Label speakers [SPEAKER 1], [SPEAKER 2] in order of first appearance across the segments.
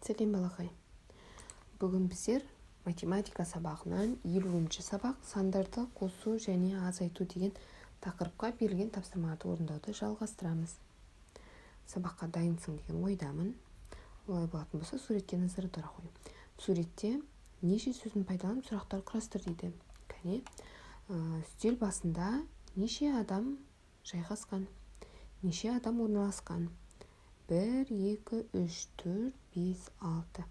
[SPEAKER 1] Сәлем балақай. Бүгін біздер математика сабағынан 50-ші сабақ сандарды қосу және азайту деген тақырыпқа берілген тапсырмаларды орындауды жалғастырамыз. Сабаққа дайынсың деген ойдамын. Олай болатын болса, суретке назар аудара қой. Суретте неше сөзін пайдаланып сұрақтар құрастыр дейді. Кәне, үстел басында неше адам жайғасқан, неше адам орналасқан? 1, 2, 3, 4, 5, 6.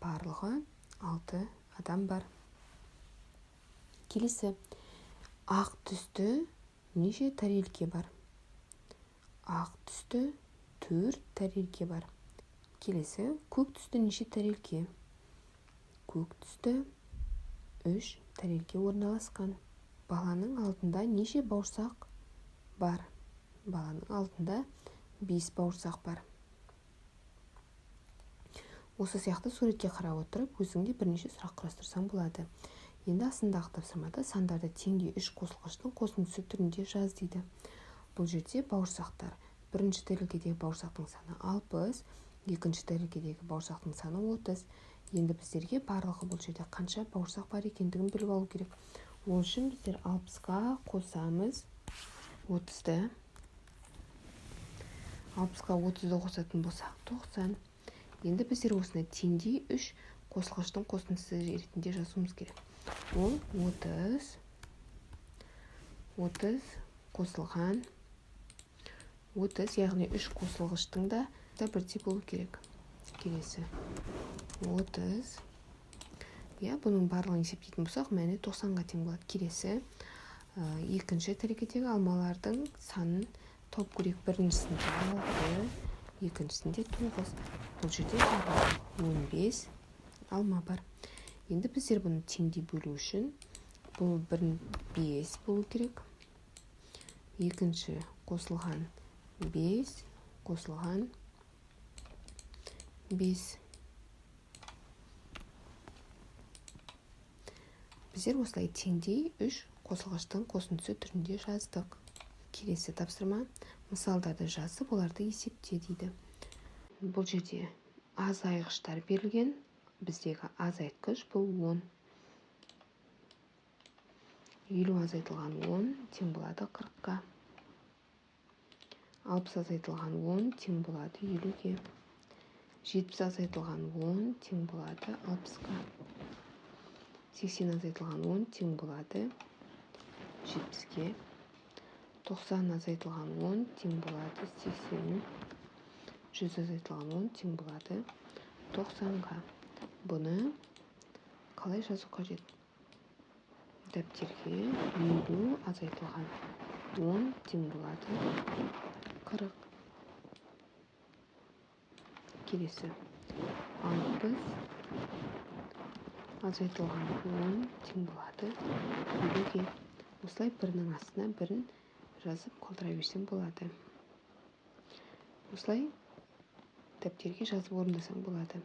[SPEAKER 1] Барлығы 6 адам бар. Келесі, ақ түсті неше тәрелке бар? Ақ түсті 4 тәрелке бар. Келесі, көк түсті неше тәрелке? Көк түсті 3 тәрелке орналасқан. Баланың алдында неше бауырсақ бар? Баланың алдында 5 бауырсақ бар. Осы сияқты суретке қарап отырып, өзіңде бірнеше сұрақ құрастырсаң болады. Енді астындағы тапсырмада сандарды теңдей 3 қосылғыштың қосындысы түрінде жаз дейді. Бұл жерде бауырсақтар. Бірінші тәрелкедегі бауырсақтың саны 60, екінші тәрелкедегі бауырсақтың саны 30. Енді біздерге барлығы бұл жерде қанша бауырсақ бар екендігін біліп алу керек. Ол үшін біздер 60-ға қосамыз 30-ды. 60-ға 30-ды қосатын болсақ 90. Енді біздер осыны теңдей 3 қосылғыштың қосындысы ретінде жазуымыз керек. Ол 30 қосылған 30, яғни 3 қосылғыштың да бірдей болу керек. Келесі 30. Бұның барлығын есептейтін болсақ, мәні 90-ға тең болады. Келесі, екінші тәрелкедегі алмалардың санын тауып көрейік. Біріншісінде 6, екіншісінде 9. Бұл жерде 15 алма бар. Енді біздер бұны теңдей бөлу үшін бұл 5 болу керек. Екінші қосылған 5 қосылған 5. Біздер осылай теңдей 3 қосылғыштың қосындысы түрінде жаздық. Келесі тапсырма, мысалдарды жазып, оларды есепте дейді. Бұл жерде азайғыштар берілген. Біздегі азайтқыш бұл 10. 50 азайтылған 10 тең болады 40-қа. 60 азайтылған 10 тең болады 50-ге. 70 азайтылған 10 тең болады 60-қа. 80 азайтылған 10 тең болады 70-ге. 90 азайтылған 10 тең болады 80. 100 азайтылған 10 тең болады 90-ға. Бұны қалай жазу қажет? Дәптерге 50 азайтылған 10 тең болады 40. Келесі, 60 азайтылған 10 тең болады 50-ге. Осылай бірінің астына бірін жазып қалдыра берсең болады. Осылай дәптерге жазып орындасаң болады.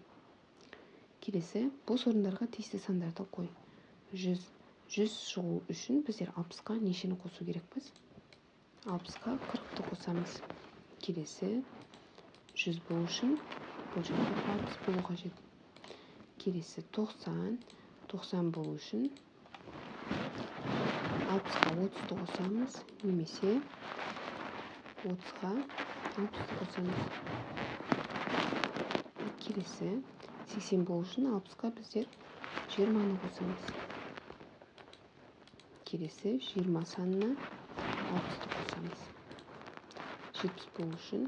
[SPEAKER 1] Келесі, бос орындарға тиісті сандарды қой. 100 шығу үшін біздер 60-қа нешені қосу керекпіз? 60-қа 40-ты қосамыз. Келесі, 100 болу үшін бұл жерде 60 болу қажет. Келесі, 90 болу үшін 60-қа 30-ты қосамыз, немесе 30-ға 60-ты қосамыз. Келесі, 80 болу үшін 60-қа біздер 20-ны қосамыз. Келесі, 20 санына 60-ты қосамыз. 70 болу үшін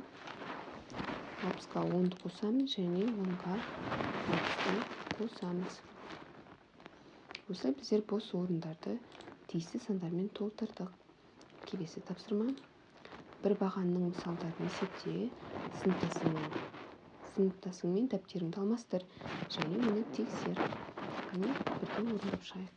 [SPEAKER 1] 60-қа 10-ды қосамыз, және 10-ға 60-ты қосамыз. Осылай біздер бос орындарды тиісті сандармен толтырдық. Келесі тапсырма. Бір бағанның мысалдарын есепте, сыныптасыңмен дәптеріңді алмастыр, және оны тексер. Бірге орындап шығайық.